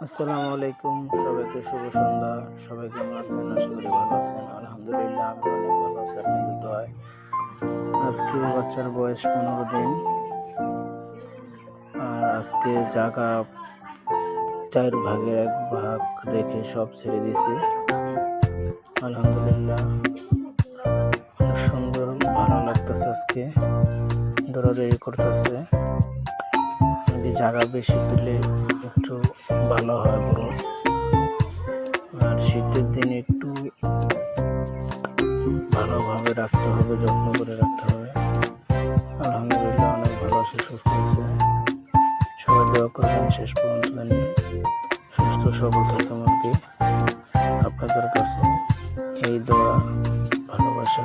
আসসালামু আলাইকুম, সবাইকে শুভ সন্ধ্যা। সবাই কেমন আছেন? আশা করি ভালো আছেন। আলহামদুলিল্লাহ, আমি অনেক ভালো আছি আপনাদের দোয়ায়। আজকে বাচ্চার বয়স 15 দিন। আর আজকে জায়গা 4 ভাগের 1 ভাগ রেখে সব ছেড়ে দিছি। আলহামদুলিল্লাহ, অনেক সুন্দর, ভালো লাগতেছে। আজকে দৌড়াদৌড়ি করতেছে। জায়গা বেশি পেলে একটু ভালো হয় বড়। আর শীতের দিনে একটু ভালোভাবে রাখতে হবে, যত্ন করে রাখতে হবে। আলহামদুলিল্লাহ, অনেক ভালো আছে, সুস্থ আছে। সবাই দোয়া করবেন শেষ পর্যন্ত জানি সুস্থ সবল থাকে মুরগি। আপনাদের কাছে এই দোয়া, ভালোবাসা।